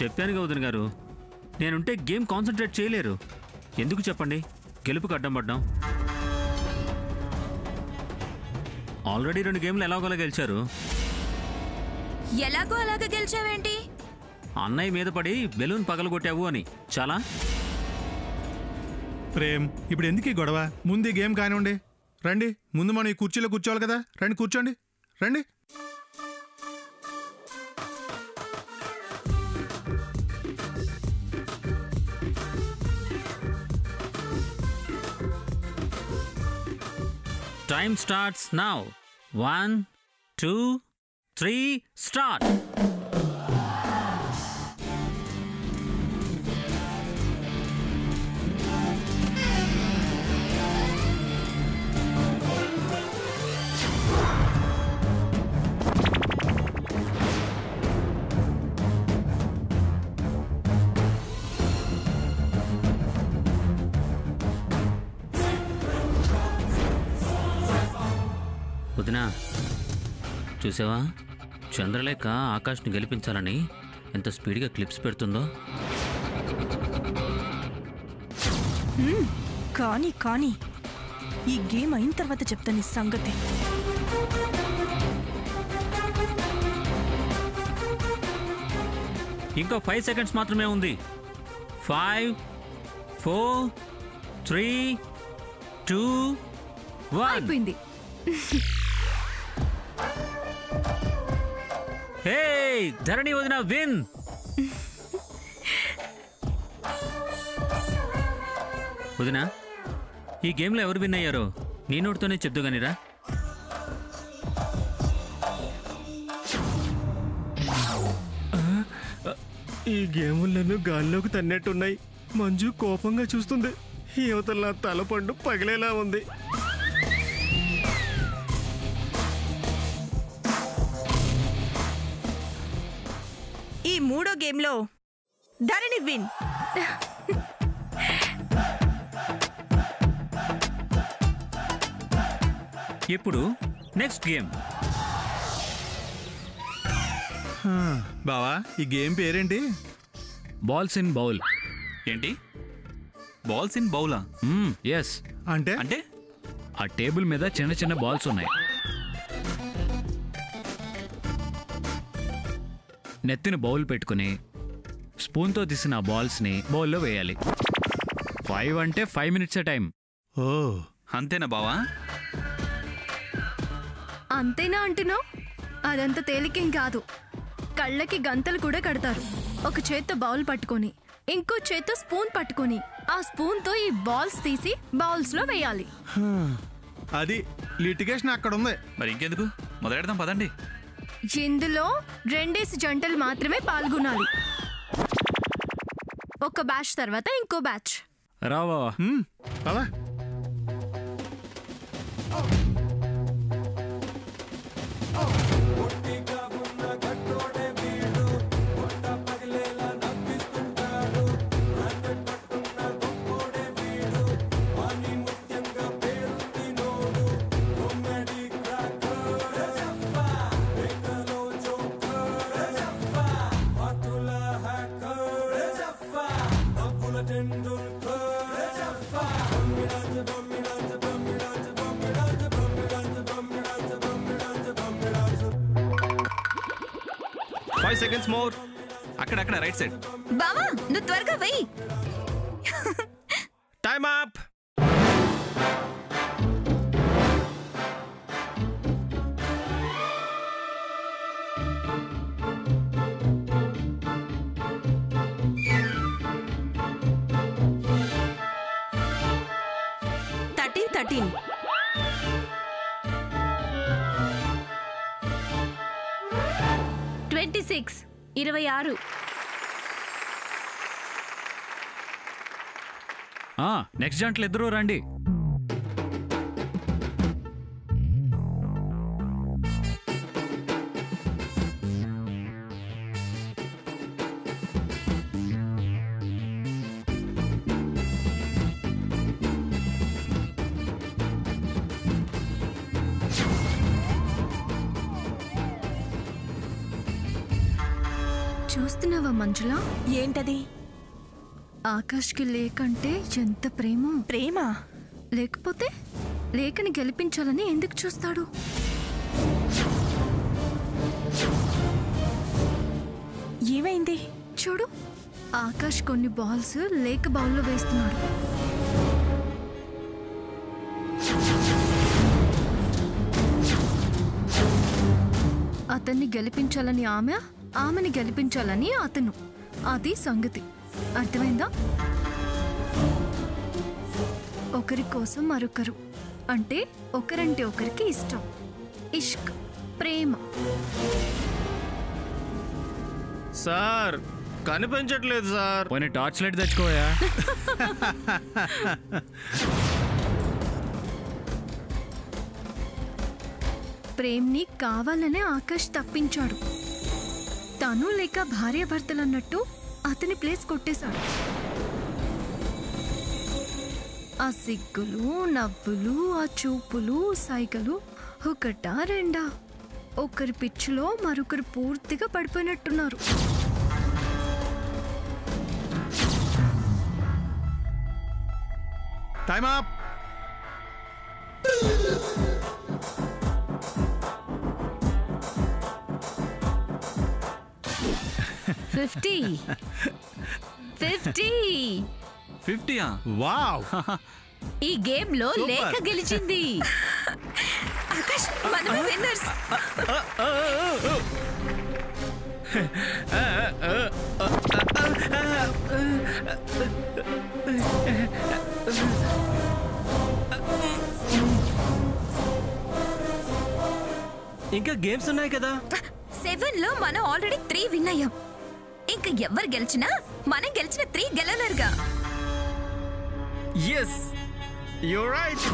చెప్పాను వదిన గారు, నేనుంటే గేమ్ కాన్సన్ట్రేట్ చేయలేరు. ఎందుకు చెప్పండి గెలుపుకి అడ్డం పడ్డాం? ఆల్రెడీ 2 గేమ్లు ఎలాగోలా గెలిచారు. ఎలాగో అలాగ గెలిచావేంటి? అన్నయ్య మీద పడి బెలూన్ పగలగొట్టావు అని. చాలా ప్రేమ్, ఇప్పుడు ఎందుకు ఈ గొడవ? ముందు ఈ గేమ్ కానివ్వండి. రండి, ముందు మనం ఈ కుర్చీలో కూర్చోవాలి కదా. రండి, కూర్చోండి, రండి. Time starts now. 1 2 3 స్టార్ట్. వదినా, చూసావా చంద్రలేఖ ఆకాష్ని గెలిపించాలని ఎంత స్పీడ్గా క్లిప్స్ పెడుతుందో. కానీ ఈ గేమ్ అయిన తర్వాత చెప్తా నీ సంగతి. ఇంకా 5 సెకండ్స్ మాత్రమే ఉంది. 5 4 3 2 1 అయిపోయింది. హే, ధరణి వదిన విన్. వదిన, ఈ గేమ్లో ఎవరు విన్ అయ్యారో నీ నోటితోనే చెప్దుగానిరా. ఈ గేములను గాల్లోకి తన్నట్టున్నాయి. మంజు కోపంగా చూస్తుంది. యువతల నా తలపండు పగిలేలా ఉంది. ఈ 3వ గేమ్లో ధరణి విన్. ఇప్పుడు నెక్స్ట్ గేమ్. బావా, ఈ గేమ్ పేరేంటి? Balls in bowl. ఏంటి బాల్స్ ఇన్ బౌలా? ఎస్. అంటే అంటే ఆ టేబుల్ మీద చిన్న చిన్న బాల్స్ ఉన్నాయి. నెత్తిన బౌల్ పెట్టుకుని స్పూన్తో తీసిన ఆ బాల్స్ని బౌల్లో వేయాలి. 5 అంటే 5 మినిట్స్ టైం. ఓ, అంతేనా బావా? అంతేనా అంటున్నావు? అదంత తేలికేం కాదు. కళ్ళకి గంతలు కూడా కడతారు. ఒక చేత్తో బౌల్ పట్టుకొని ఇంకో చేత్తో స్పూన్ పట్టుకొని ఆ స్పూన్తో ఈ బాల్స్ తీసి బౌల్స్ లో వేయాలి. అది లిటిగేషన్ అక్కడ ఉంది. మరి ఇంకెందుకు, మొదలెడదాం పదండి. ఇందులో 2 జంటలు మాత్రమే పాల్గొనాలి. ఒక బ్యాచ్ తర్వాత ఇంకో బ్యాచ్. రావా? పదా. Seconds more. అక్కడ రైట్ సైడ్. బావా, నువ్వు త్వరగా వెయ్యి. Time up. థర్టీన్ 26 నెక్స్ట్ జంటలు ఇద్దరు రండి. చూస్తున్నావా మంజుల? ఏంటది? ఆకాష్కి లేకంటే ఎంత ప్రేమ. ప్రేమ? లేకపోతే లేఖని గెలిపించాలని ఎందుకు చూస్తాడు? ఏమైంది? చూడు, ఆకాష్ కొన్ని బాల్స్ లేక బౌల్లో వేస్తున్నాడు. అతన్ని గెలిపించాలని ఆమెని గెలిపించాలని అతను. అది సంగతి. అర్థమైందా? ఒకరి కోసం మరొకరు అంటే ఒకరంటే ఒకరికి ఇష్టం, ఇష్క్, ప్రేమ. సార్ కనిపించట్లేదు సార్. పోనీ టార్చ్ లైట్ తెచ్చుకోయా. ప్రేమ్ని కావాలనే ఆకాష్ తప్పించాడు. తను లేక భార్యాభర్తలన్నట్టు అతని ప్లేస్ కొట్టేశాడు. ఆ సిగ్గులు, నవ్వులు, ఆ చూపులు, సైగలు ఒకటా రెండా? ఒకరి పిచ్చిలో మరొకరు పూర్తిగా పడిపోయినట్టున్నారు. Time up. వావ్, ఈ గేమ్ లో లేఖ గెలిచింది. ఆకాష్, మనమే విన్నర్స్. ఇంకా గేమ్స్ ఉన్నాయి కదా. 7 లో మనం ఆల్రెడీ 3 విన్ అయ్యాం. ఇంకా ఎవరు గెలిచినా మనం గెలిచిన 3 గెలవలేరుగా. Yes, you right.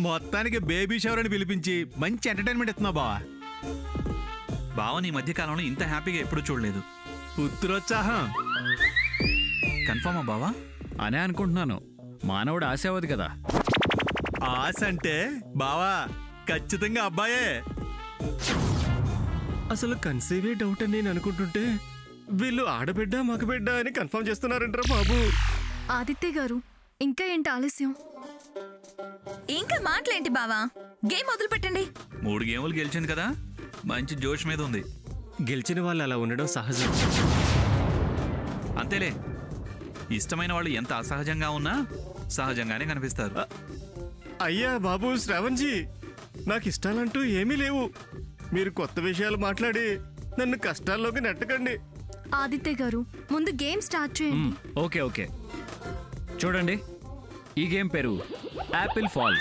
మొత్తానికి బేబీ షవర్ అని పిలిపించి మంచి ఎంటర్టైన్మెంట్ ఇస్తున్నావు బావా. బావ నీ మధ్య కాలంలో ఇంత హ్యాపీగా ఎప్పుడు చూడలేదు. పుత్రోత్సాహం కన్ఫర్మా బావా? అనే అనుకుంటున్నాను. మానవుడు ఆశావది కదా. ఆశ అంటే బావా ఖచ్చితంగా అబ్బాయే. అసలు కన్సీవే డౌట్ అని నేను అనుకుంటుంటే వీళ్ళు ఆడబిడ్డ మగబిడ్డ అని కన్ఫర్మ్ చేస్తున్నారంటారా బాబు? ఆదిత్య గారు, ఇంకా ఏంటి ఆలస్యం? ఇంకా మాటలేంటి బావా, గేమ్ మొదలు పెట్టండి. 3 గేములు గెలిచింది కదా, మంచి జోష్ మీద ఉంది. గెలిచిన వాళ్ళు అలా ఉండడం సహజం. అంతేలే, ఇష్టమైన వాళ్ళు ఎంత అసహజంగా ఉన్నా సహజంగానే కనిపిస్తారు. అయ్యా బాబు శ్రావణ్జీ, నాకు ఇష్టాలంటూ ఏమీ లేవు. మీరు కొత్త విషయాలు మాట్లాడి నన్ను కష్టాల్లోకి నెట్టకండి. ఆదిత్య గారు, ముందు గేమ్ స్టార్ట్ చేయండి. ఓకే ఓకే, చూడండి. ఈ గేమ్ పేరు యాపిల్ ఫాల్.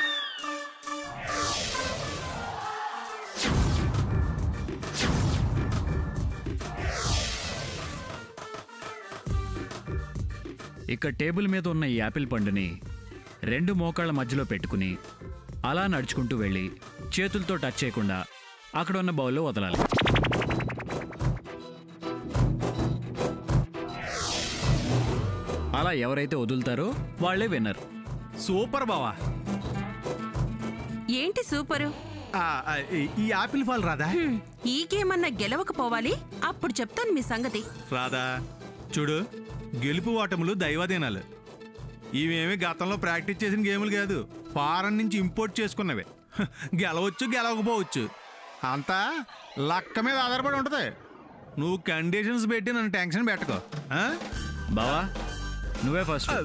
ఇక టేబుల్ మీద ఉన్న ఈ యాపిల్ పండుని 2 మోకాళ్ళ మధ్యలో పెట్టుకుని అలా నడుచుకుంటూ వెళ్ళి చేతులతో టచ్ చేయకుండా అక్కడ ఉన్న బౌల్లో వదలాలి. అలా ఎవరైతే వదులుతారో వాళ్ళే విన్నర్. సూపర్ బావా. ఏంటి సూపరు? ఈ యాపిల్ ఫాల్ రాదా? ఈ గేమ్ అన్న గెలవకపోవాలి, అప్పుడు చెప్తాను మీ సంగతి. రాదా, చూడు, గెలుపు ఓటములు దైవాధీనాలు. ఇవేమి గతంలో ప్రాక్టీస్ చేసిన గేములు కాదు, ఫారెన్ నుంచి ఇంపోర్ట్ చేసుకున్నవే. గెలవచ్చు గెలవకపోవచ్చు, అంతా లక్క మీద ఆధారపడి ఉంటుంది. నువ్వు కండిషన్స్ పెట్టి నన్ను టెన్షన్ పెట్టుకో. బావా, నువ్వే ఫస్ట్.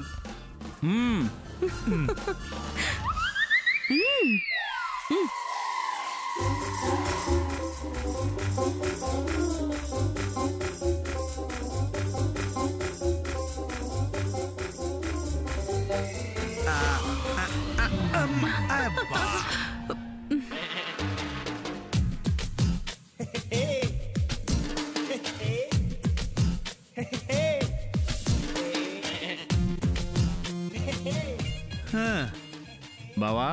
బావా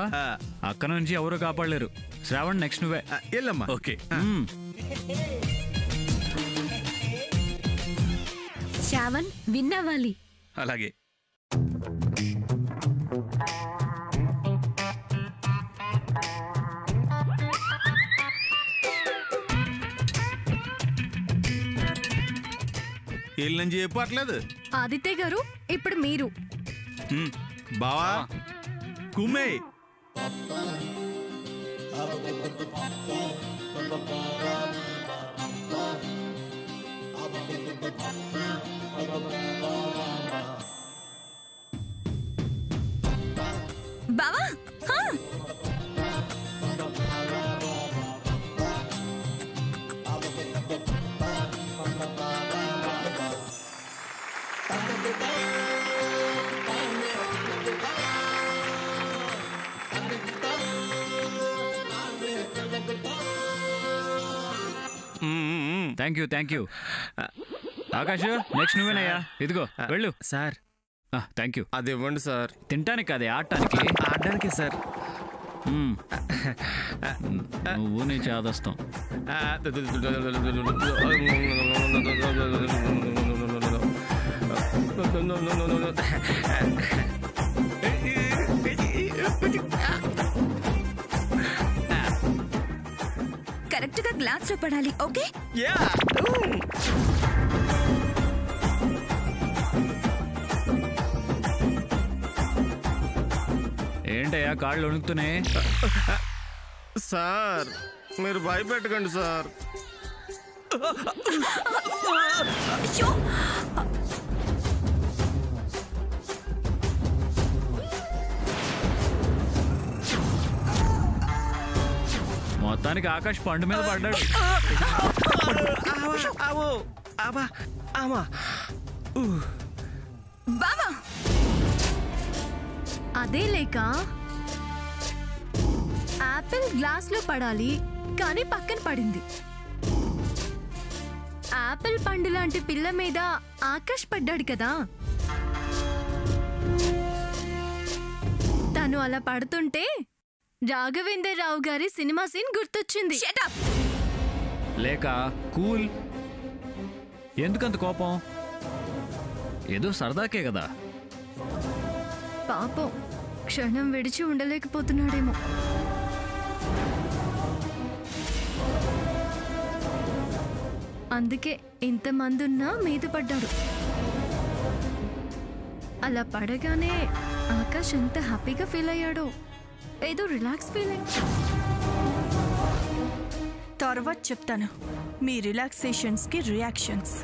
అక్క నుంచి ఎవరు కాపాడలేరు. శ్రావణ్ నెక్స్ట్ నువ్వే. వెళ్ళమ్మా. ఓకే. శ్రావణ్ విన్ అవ్వాలి. అలాగే. వెళ్ళని చెప్పట్లేదు. ఆదిత్య గారు ఇప్పుడు మీరు. బావా కుమ్మే. బావా థ్యాంక్ యూ. ఆకాష్ నెక్స్ట్ నువ్వేనయ్యా. ఇదిగో వెళ్ళు. Sir thank you. అది ఇవ్వండి సార్. తింటానికి అదే ఆడటానికి. ఆడడానికే సార్. నువ్వు నీ చేదస్తాం. కరెక్ట్ గా గ్లాస్ లో పడాలి. ఓకే. ఏంటయ్యా కాళ్ళు వణుకుతున్నాయి? సార్ మీరు భయపెట్టకండి సార్. మొత్తానికి ఆకాష్ పండు మీద పడ్డాడు. బావా అదే లేక యాపిల్ గ్లాస్ లో పడాలి కానీ పక్కన పడింది. యాపిల్ పండు లాంటి పిల్ల మీద ఆకాష్ పడ్డాడు కదా. తను అలా పడుతుంటే రాఘవేందర్ రావు గారి సినిమా సీన్ గుర్తొచ్చింది. లేక కూల్. ఎందుకంత కోపం? ఏదో సరదాకే కదా. పాపం క్షణం విడిచి ఉండలేకపోతున్నాడేమో. అందుకే ఇంతమంది ఉన్నా మీద పడ్డాడు. అలా పడగానే ఆకాష్ ఎంత హ్యాపీగా ఫీల్ అయ్యాడో. ఏదో రిలాక్స్ ఫీలింగ్. తర్వాత చెప్తాను మీ రిలాక్సేషన్స్ కి రియాక్షన్స్.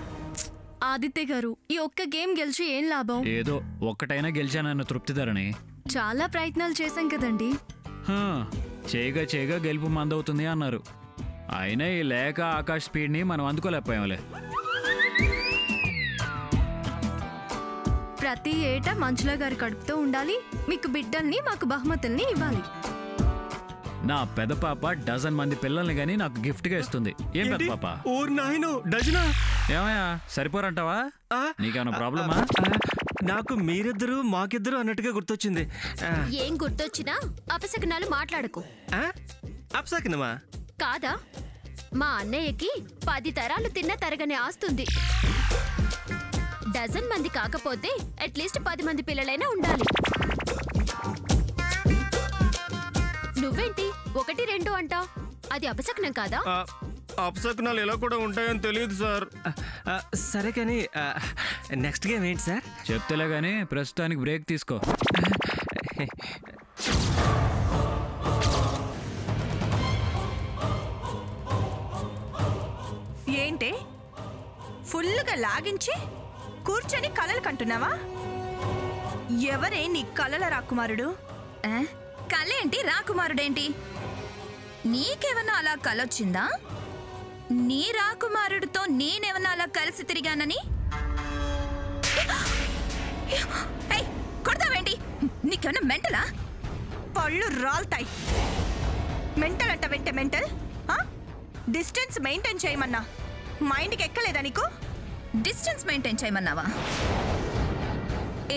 ఆదిత్య గారు ఈ ఒక్క గేమ్ గెలిచి ఏం లాభం? ఏదో ఒక్కటైనా గెలిచానన్న తృప్తిధరని. చాలా ప్రయత్నాలు చేశాం కదండి. చేయగా గెలుపు మందవుతుంది అన్నారు. అయినా ఈ లేక ఆకాష్ స్పీడ్ ని మనం అందుకోలేకపోయాంలే. ప్రతి ఏటా మంచులా గారి కడుపుతో ఉండాలి, మీకు బిడ్డల్ని మాకు బహుమతుల్ని ఇవ్వాలి. నా పెద్ద పాప డజన్ మంది పిల్లల్ని గానీ నాకు గిఫ్ట్ గా ఇస్తుంది. ఏం పెద్ద పాప? డజనా? ఏమయ్యా సరిపోరంటావా? నీకేమైనా ప్రాబ్లమా? నాకు మీరిద్దరు మాకిద్దరు అన్నట్టుగా గుర్తొచ్చింది. ఏం గుర్తొచ్చినా అపశకనాలు మాట్లాడకు. అప్సకినమా కాదా? మా అన్నయ్యకి 10 తరాలు తిన్న తరగని ఆస్తుంది. డజన్ మంది కాకపోతే అట్లీస్ట్ 10 మంది పిల్లలైనా ఉండాలి. నువ్వేంటి 1 2 అంటావ్? అది అపశకనం కాదా? అపశకునాలు ఎలా కూడా ఉంటాయని తెలియదు సార్. సరే కానీ నెక్స్ట్ గేమ్ ఏంటి సార్? చెప్తేలే గానీ ప్రస్తుతానికి బ్రేక్ తీసుకో. ఏంటే ఫుల్గా లాగించి కూర్చొని కలలు కంటున్నావా? ఎవరే నీ కలల రాకుమారుడు? కలేంటి రాకుమారుడేంటి? నీకేమన్నా అలా కలొచ్చిందా? నీ రాకుమారుడితో నేనేమన్నా అలా కలిసి తిరిగానని? కొడతావేంటి? నీకేమన్నా మెంటలా? పళ్ళు రాల్తాయి. మెంటల్ అంట వెంట మెంటల్. డిస్టెన్స్ మెయింటైన్ చేయమన్నా మైండ్కి ఎక్కలేదా నీకు? డిస్టెన్స్ మెయింటైన్ చేయమన్నావా?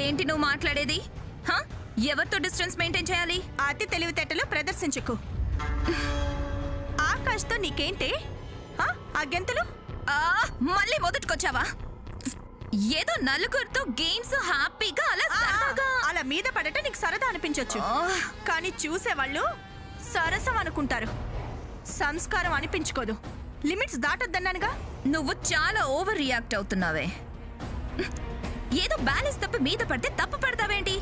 ఏంటి నువ్వు మాట్లాడేది? ఎవరితో డిస్టెన్స్ మెయింటైన్ చేయాలి? అతి తెలివితేటలు ప్రదర్శించకు. ఆకాష్తో నీకేంటి ఆ గెంతులు? మళ్ళీ మొదటికొచ్చావా? ఏదో నలుగురితో గేమ్స్ హ్యాపీగా అలా సరదాగా. అలా మీద పడట నీకు సరదా అనిపించొచ్చు, కానీ చూసేవాళ్ళు సరసం అనుకుంటారు. సంస్కారం అనిపించుకోదు. లిమిట్స్ దాటొద్దన్నానుగా. నువ్వు చాలా ఓవర్ రియాక్ట్ అవుతున్నావే. ఏదో బ్యాలెన్స్ తప్ప మీద పడితే తప్పు పడతావేంటి?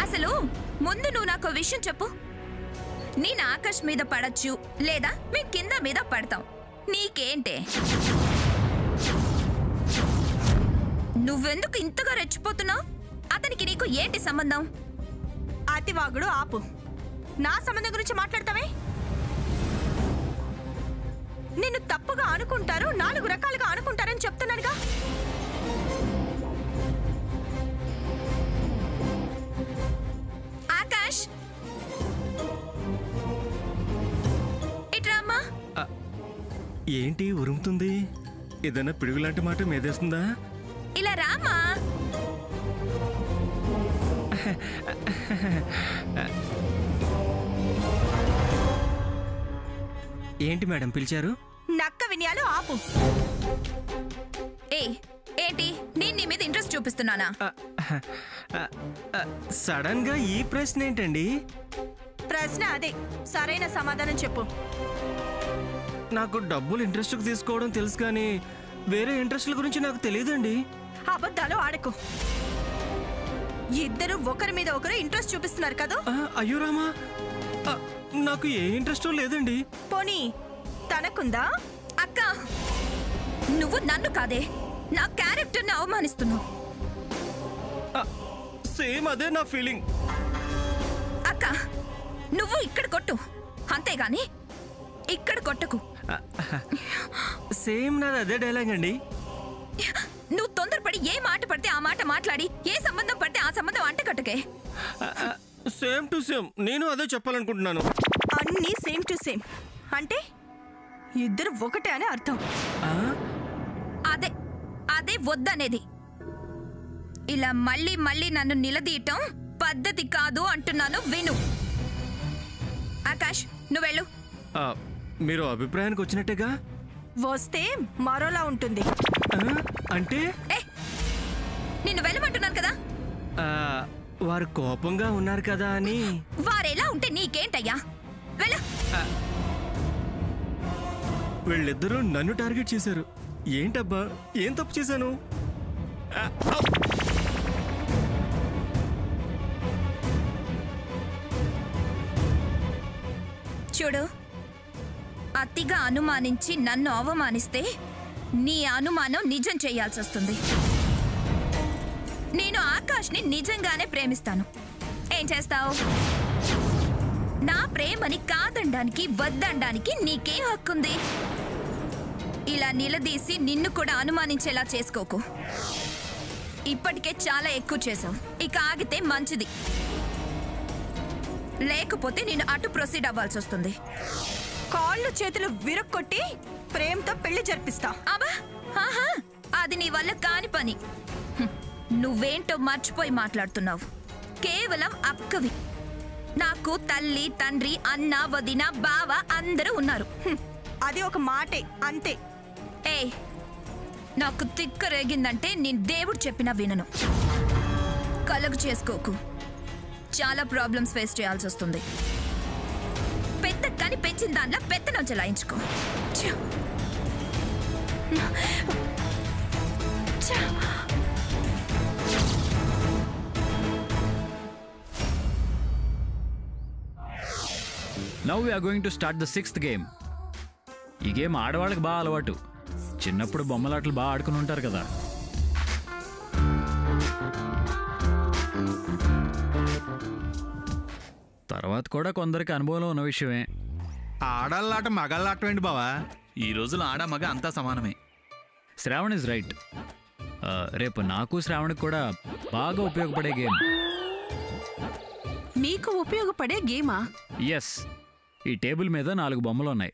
అసలు ముందు నువ్వు నాకు విషయం చెప్పు. నేను ఆకాష్ మీద పడచ్చు, లేదా మేము కింద మీద పడతాం. నీకేంటే? నువ్వెందుకు ఇంతగా రెచ్చిపోతున్నావు? అతనికి నీకు ఏంటి సంబంధం? అతివాగుడు ఆపు. నా సంబంధం గురించి మాట్లాడతావే? నిన్ను తప్పుగా అనుకుంటారు, 4 రకాలుగా అనుకుంటారని చెప్తున్నానుగా. ఆకాష్ ఇట్రామ్మా. ఏంటి ఉరుముతుంది? ఏదైనా పిడుగులాంటి మాట మీదేస్తుందా? ఇలా రామా. ఏంటి మేడం పిలిచారు? నక్క వినయాలు ఆపు. ఏంటి నేను నీ మీద ఇంట్రెస్ట్ చూపిస్తున్నానా? సడన్ గా ఈ ప్రశ్న ఏంటండి? ప్రశ్న అదే, సరైన సమాధానం చెప్పు. నాకు డబ్బులు ఇంట్రెస్ట్ తీసుకోవడం తెలుసు, కానీ వేరే ఇంట్రెస్ట్ల గురించి నాకు తెలియదండి. అబద్ధాలు ఆడకు. ఇద్దరు ఒకరి మీద ఒకరు ఇంట్రెస్ట్ చూపిస్తున్నారు కదా. అయ్యో రామా, నాకు ఏ ఇంట్రెస్ట్ లేదండి. పోనీ తనకుందా? అక్క, నువ్వు నన్ను కాదే నా క్యారెక్టర్ని అవమానిస్తున్నావు. సేమ్ అదే నా ఫీలింగ్. అక్క, నువ్వు ఇక్కడ కొట్టు, అంతేగాని ఇక్కడ కొట్టకు. సేమ్ నాది అదే డైలాగ్ అండి. నువ్వు తొందరపడి ఏ మాట పడితే ఆ మాట మాట్లాడి, ఏ సంబంధం పడితే ఆ సంబంధం అంటకట్టకే. సేమ్ టు సేమ్, నేను అదే చెప్పాలనుకుంటున్నాను. అన్నీ సేమ్ టు సేమ్ అంటే ఇద్దరు ఒకటే అని అర్థం. అదే అదే వద్దనేది. ఇలా మళ్ళీ మళ్ళీ నన్ను నిలదీయటం పద్ధతి కాదు అంటున్నాను, విను. ఆకాష్, నువ్వెళ్ళు. మీరు అభిప్రాయానికి వచ్చినట్టేగా? వస్తే మరోలా ఉంటుంది. అంటే నిన్ను వెళ్ళమంటున్నాను కదా. వారు కోపంగా ఉన్నారు కదా అని. వారెలా ఉంటే నీకేంటయ్యా? వెళ్ళు. వీళ్ళిద్దరూ నన్ను టార్గెట్ చేశారు. ఏంటబ్బా, ఏం తప్పు చేశాను? చూడు, అతిగా అనుమానించి నన్ను అవమానిస్తే నీ అనుమానం నిజం చేయాల్సి వస్తుంది. నేను ఆకాష్ని నిజంగానే ప్రేమిస్తాను. ఏం చేస్తావు? నా ప్రేమని కాదనడానికి వద్దనడానికి నీకేం హక్కుంది? ఇలా నిలదీసి నిన్ను కూడా అనుమానించేలా చేసుకోకు. ఇప్పటికే చాలా ఎక్కువ చేసావు. ఇక ఆగితే మంచిది, లేకపోతే నేను అటు ప్రొసీడ్ అవ్వాల్సి వస్తుంది. కాళ్ళు చేతులు విరక్కొట్టి ప్రేమతో పెళ్లి జరిపిస్తా. అబ్బా, అది నీ వల్ల కాని పని. నువ్వేంటో మర్చిపోయి మాట్లాడుతున్నావు. కేవలం అక్కవి. నాకు తల్లి, తండ్రి, అన్న, వదిన, బావ అందరూ ఉన్నారు. అది ఒక మాటే, అంతే. నాకు తిక్క రేగిందంటే నేను దేవుడు చెప్పినా వినను. కలగు చేసుకోకు. చాలా ప్రాబ్లమ్స్ ఫేస్ చేయాల్సి వస్తుంది. పెద్ద కని పెంచిన దానిలో పెత్తనం చెలాయించుకో. Now we're going to start the 6th game. ఈ గేమ్ ఆడవాళ్ళకి బాగా అలవాటు. చిన్నప్పుడు బొమ్మలాటలు బాగా ఆడుకుని ఉంటారు కదా. తర్వాత కూడా కొందరికి అనుభవంలో ఉన్న విషయమే. ఆడల్లాట మగల్లాటం ఏంటి బావా? ఈ రోజులు ఆడ మగ అంతా సమానమే. Shravan is right. రేపు నాకు శ్రావణ్కి కూడా బాగా ఉపయోగపడే గేమ్. మీకు ఉపయోగపడే గేమా? ఎస్. ఈ టేబుల్ మీద 4 బొమ్మలు ఉన్నాయి.